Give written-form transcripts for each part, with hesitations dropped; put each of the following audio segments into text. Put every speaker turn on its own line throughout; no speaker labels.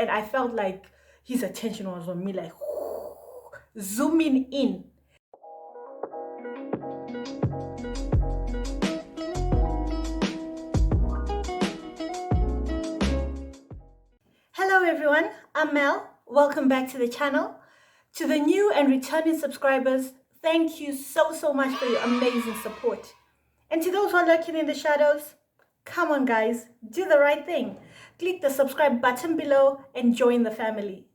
and I felt like his attention was on me, like zooming in. Hello everyone, I'm Mel. Welcome back to the channel. To the new and returning subscribers, thank you so much for your amazing support. And to those who are lurking in the shadows, come on guys, do the right thing. Click the subscribe button below and join the family.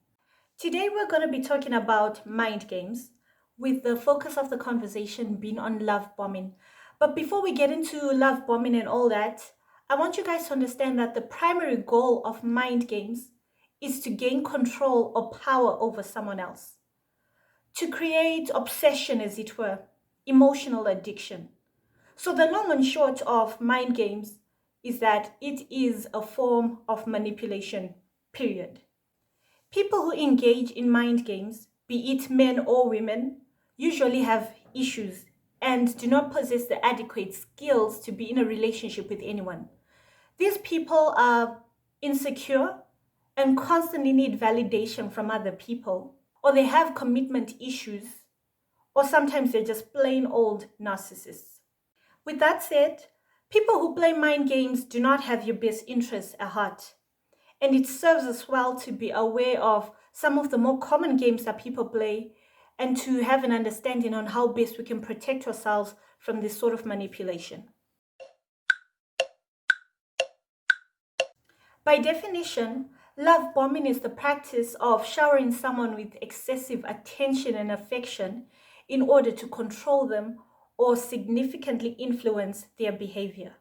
Today we're going to be talking about mind games, with the focus of the conversation being on love bombing. But before we get into love bombing and all that, I want you guys to understand that the primary goal of mind games is to gain control or power over someone else, to create obsession, as it were, emotional addiction. So the long and short of mind games is that it is a form of manipulation, period. People who engage in mind games, be it men or women, usually have issues and do not possess the adequate skills to be in a relationship with anyone. These people are insecure and constantly need validation from other people, or they have commitment issues, or sometimes they're just plain old narcissists. With that said, people who play mind games do not have your best interests at heart. And it serves us well to be aware of some of the more common games that people play and to have an understanding on how best we can protect ourselves from this sort of manipulation. By definition, love bombing is the practice of showering someone with excessive attention and affection in order to control them or significantly influence their behavior.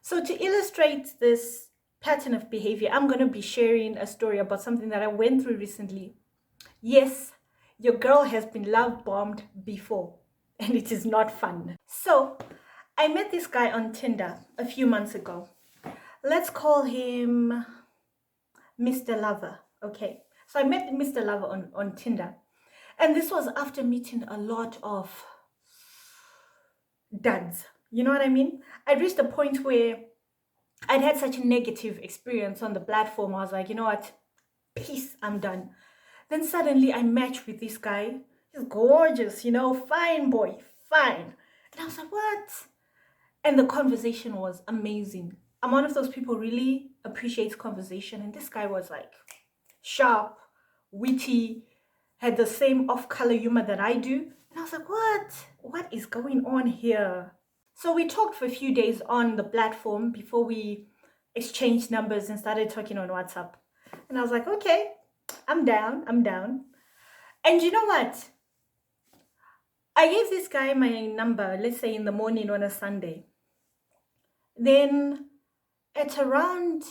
So to illustrate this pattern of behavior, I'm going to be sharing a story about something that I went through recently. Yes, your girl has been love bombed before, and it is not fun. So I met this guy on Tinder a few months ago. Let's call him Mr. Lover. Okay, so I met Mr. Lover on Tinder, and this was after meeting a lot of duds. You know what I mean? I reached a point where I'd had such a negative experience on the platform. I was like, you know what? Peace, I'm done. Then suddenly I matched with this guy. He's gorgeous, fine boy, fine. And I was like, what? And the conversation was amazing. I'm one of those people who really appreciates conversation. And this guy was like sharp, witty, had the same off-color humor that I do. And I was like, what? What is going on here? So we talked for a few days on the platform before we exchanged numbers and started talking on WhatsApp. And I was like, okay, I'm down. And you know what? I gave this guy my number, let's say in the morning on a Sunday. Then at around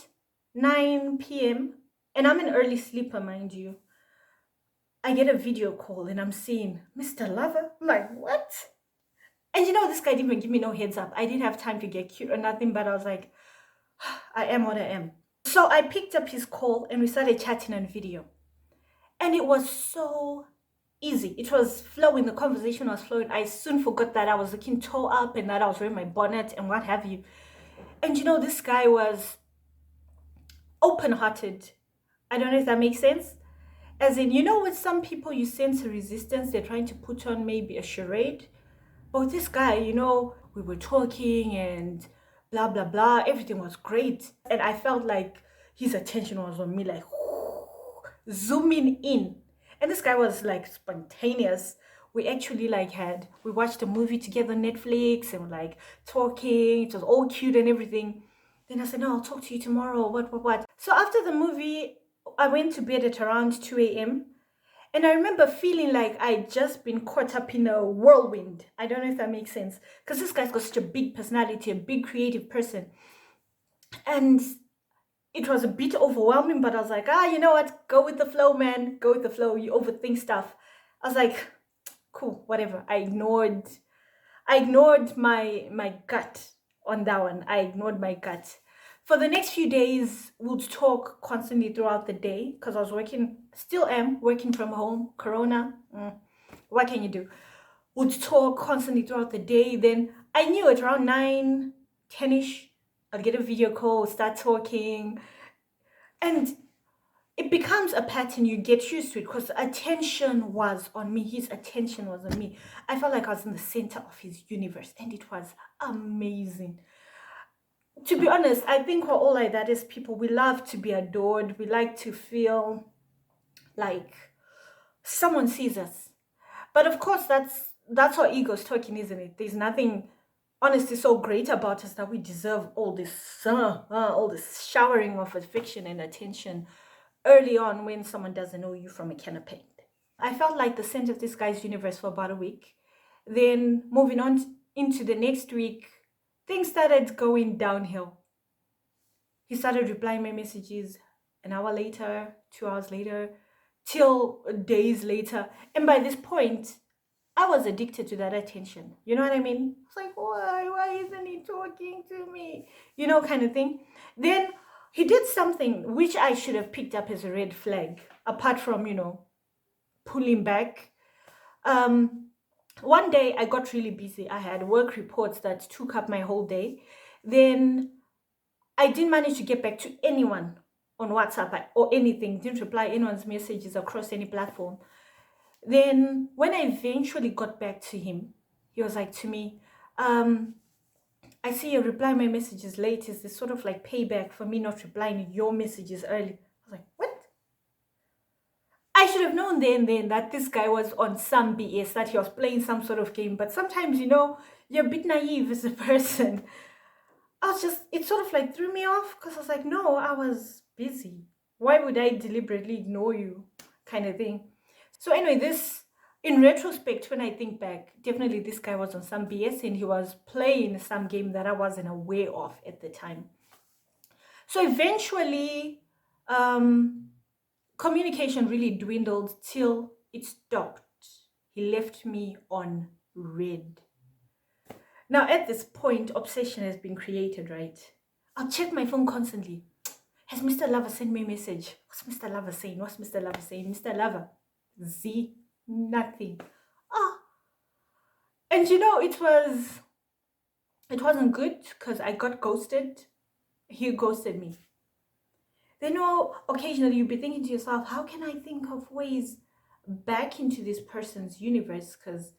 9 p.m., and I'm an early sleeper, mind you, I get a video call and I'm seeing Mr. Lover. I'm like, what? And this guy didn't even give me no heads up. I didn't have time to get cute or nothing, but I was like, I am what I am. So I picked up his call and we started chatting on video. And it was so easy. It was flowing. The conversation was flowing. I soon forgot that I was looking toe up and that I was wearing my bonnet and what have you. And this guy was open-hearted. I don't know if that makes sense. As in, with some people you sense a resistance. They're trying to put on maybe a charade. But this guy, we were talking and blah, blah, blah. Everything was great. And I felt like his attention was on me, like zooming in. And this guy was like spontaneous. We actually we watched a movie together on Netflix and we're like talking. It was all cute and everything. Then I said, no, I'll talk to you tomorrow. What? So after the movie, I went to bed at around 2 a.m. And I remember feeling like I'd just been caught up in a whirlwind. I don't know if that makes sense. Because this guy's got such a big personality, a big creative person. And it was a bit overwhelming, but I was like, you know what? Go with the flow, man. Go with the flow. You overthink stuff. I was like, cool, whatever. I ignored my gut on that one. I ignored my gut. For the next few days, we'd talk constantly throughout the day because I was still am working from home, Corona. What can you do? We'd talk constantly throughout the day. Then I knew at around 9, 10-ish, I'd get a video call, start talking. And it becomes a pattern. You get used to it because attention was on me. His attention was on me. I felt like I was in the center of his universe, and it was amazing. To be honest, I think we're all like that as people. We love to be adored. We like to feel like someone sees us. But of course, that's our egos talking, isn't it? There's nothing honestly so great about us that we deserve all this showering of affection and attention early on when someone doesn't know you from a can of paint. I felt like the center of this guy's universe for about a week. Then moving on into the next week, things started going downhill. He started replying my messages an hour later, 2 hours later, till days later. And by this point, I was addicted to that attention. You know what I mean? It's like, why? Why isn't he talking to me? You know, kind of thing. Then he did something which I should have picked up as a red flag, apart from, pulling back. One day I got really busy. I had work reports that took up my whole day. Then I didn't manage to get back to anyone on WhatsApp or anything, didn't reply anyone's messages across any platform. Then when I eventually got back to him, he was like to me, I see you reply my messages late. Is this sort of like payback for me not replying your messages early? I was like, what? I should have known then that this guy was on some BS, that he was playing some sort of game. But sometimes, you're a bit naive as a person. It sort of like threw me off because I was like, no, I was busy. Why would I deliberately ignore you? Kind of thing. So anyway, in retrospect, when I think back, definitely this guy was on some BS and he was playing some game that I wasn't aware of at the time. So eventually, communication really dwindled till it stopped. He left me on red. Now, at this point, obsession has been created, right? I'll check my phone constantly. Has Mr. Lover sent me a message? What's Mr. Lover saying? What's Mr. Lover saying? Mr. Lover, Z, nothing. And it wasn't good because I got ghosted. He ghosted me. Then, occasionally you'll be thinking to yourself, how can I think of ways back into this person's universe? Because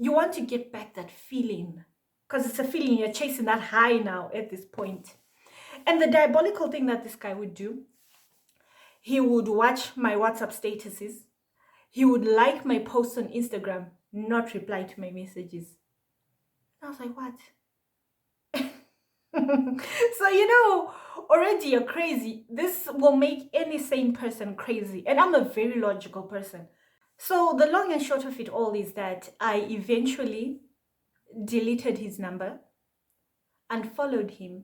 you want to get back that feeling, because it's a feeling, you're chasing that high now at this point. And the diabolical thing that this guy would do, he would watch my WhatsApp statuses, he would like my posts on Instagram, not reply to my messages. I was like, what? So, already you're crazy. This will make any sane person crazy. And I'm a very logical person. So the long and short of it all is that I eventually deleted his number and followed him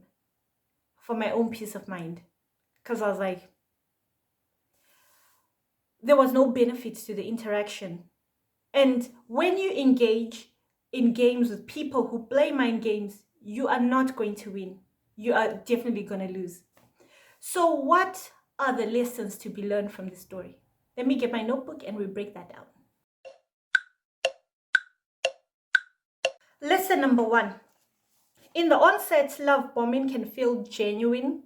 for my own peace of mind. Because I was like, there was no benefit to the interaction. And when you engage in games with people who play mind games, you are not going to win. You are definitely going to lose. So what are the lessons to be learned from this story? Let me get my notebook and we break that down. Lesson number 1. In the onset, love bombing can feel genuine.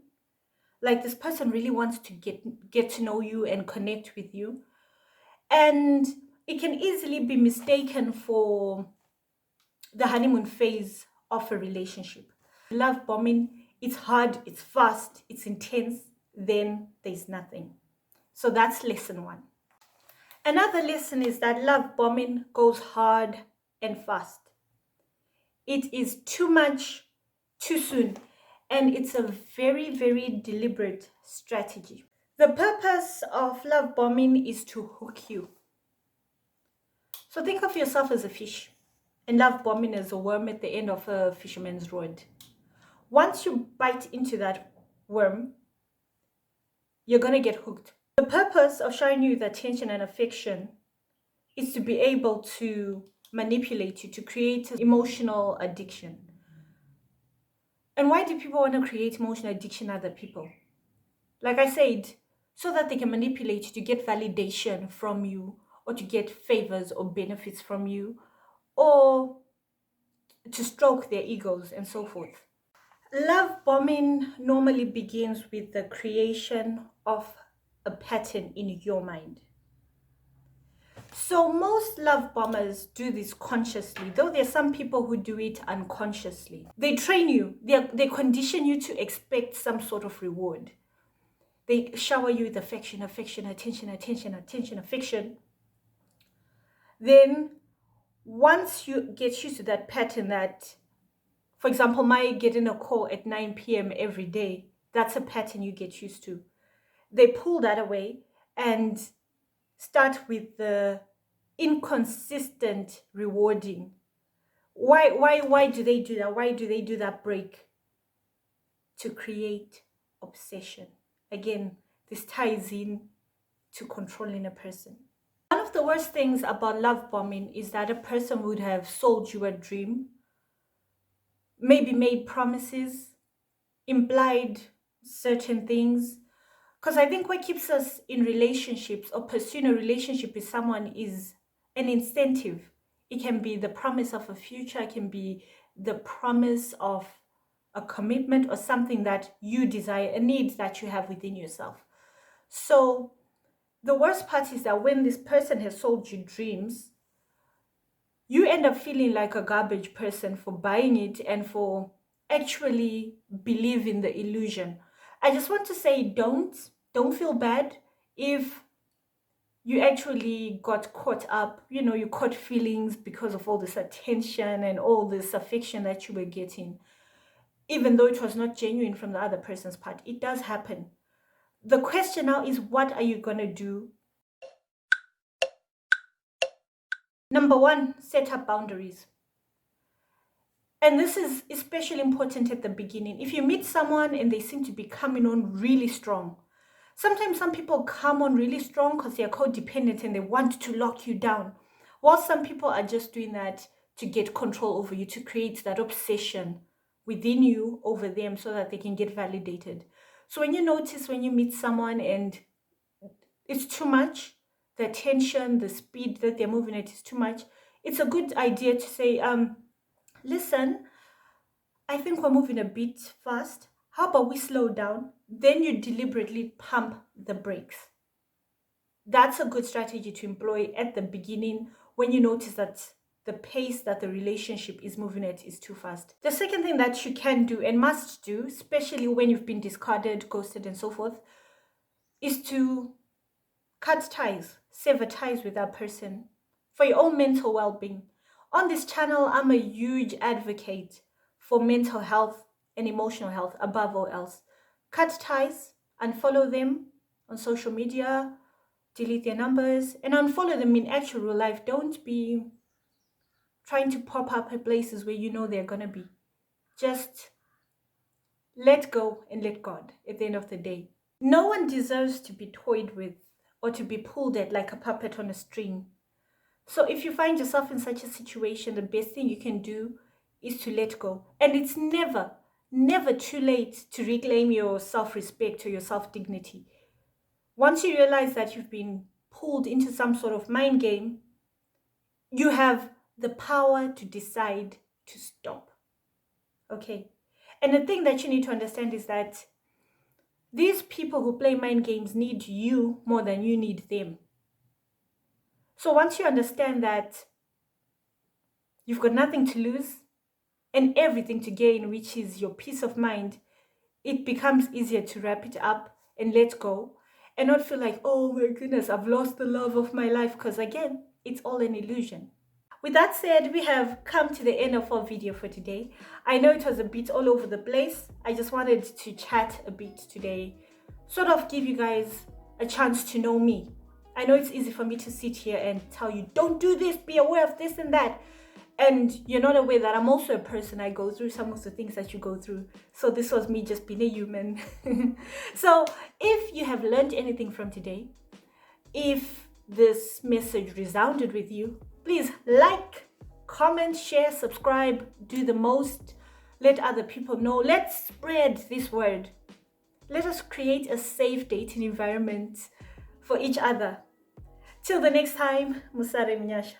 Like this person really wants to get to know you and connect with you. And it can easily be mistaken for the honeymoon phase of a relationship. Love bombing, it's hard, it's fast, it's intense, then there's nothing. So that's lesson 1. Another lesson is that love bombing goes hard and fast. It is too much, too soon, and it's a very, very deliberate strategy. The purpose of love bombing is to hook you. So think of yourself as a fish, and love bombing as a worm at the end of a fisherman's rod. Once you bite into that worm, you're going to get hooked. The purpose of showing you the attention and affection is to be able to manipulate you, to create emotional addiction. And why do people want to create emotional addiction other people? Like I said, so that they can manipulate you to get validation from you, or to get favors or benefits from you, or to stroke their egos and so forth. Love bombing normally begins with the creation of a pattern in your mind. So most love bombers do this consciously, though there are some people who do it unconsciously. They train you, they condition you to expect some sort of reward. They shower you with affection, attention, affection. Then once you get used to that pattern that, for example, my getting a call at 9 p.m. every day, that's a pattern you get used to. They pull that away and start with the inconsistent rewarding. Why do they do that? Why do they do that break? To create obsession. Again, this ties in to controlling a person. One of the worst things about love bombing is that a person would have sold you a dream, maybe made promises, implied certain things. Because I think what keeps us in relationships or pursuing a relationship with someone is an incentive. It can be the promise of a future, it can be the promise of a commitment or something that you desire, a need that you have within yourself. So the worst part is that when this person has sold you dreams, you end up feeling like a garbage person for buying it and for actually believing the illusion. I just want to say, don't feel bad if you actually got caught up, you caught feelings because of all this attention and all this affection that you were getting, even though it was not genuine from the other person's part. It does happen. The question now is, what are you gonna do? Number one, set up boundaries. And this is especially important at the beginning. If you meet someone and they seem to be coming on really strong, sometimes some people come on really strong because they are codependent and they want to lock you down, while some people are just doing that to get control over you, to create that obsession within you over them so that they can get validated. So when you notice, when you meet someone and it's too much, the attention, the speed that they're moving at is too much, it's a good idea to say, listen, I think we're moving a bit fast. How about we slow down? Then you deliberately pump the brakes. That's a good strategy to employ at the beginning when you notice that the pace that the relationship is moving at is too fast. The second thing that you can do and must do, especially when you've been discarded, ghosted, and so forth, is to cut ties, sever ties with that person for your own mental well-being. On this channel, I'm a huge advocate for mental health and emotional health above all else. Cut ties, unfollow them on social media, delete their numbers, and unfollow them in actual real life. Don't be trying to pop up at places where you know they're gonna be. Just let go and let God at the end of the day. No one deserves to be toyed with or to be pulled at like a puppet on a string. So if you find yourself in such a situation, the best thing you can do is to let go. And it's never too late to reclaim your self-respect or your self-dignity. Once you realize that you've been pulled into some sort of mind game, you have the power to decide to stop. Okay? And the thing that you need to understand is that these people who play mind games need you more than you need them. So once you understand that you've got nothing to lose and everything to gain, which is your peace of mind, it becomes easier to wrap it up and let go and not feel like, oh my goodness, I've lost the love of my life, because again, it's all an illusion. With that said, we have come to the end of our video for today. I know it was a bit all over the place. I just wanted to chat a bit today, sort of give you guys a chance to know me. I know it's easy for me to sit here and tell you, don't do this, be aware of this and that. And you're not aware that I'm also a person. I go through some of the things that you go through. So this was me just being a human. So if you have learned anything from today, if this message resounded with you, please like, comment, share, subscribe, do the most. Let other people know. Let's spread this word. Let us create a safe dating environment for each other. Till the next time, Musare Mnyasha.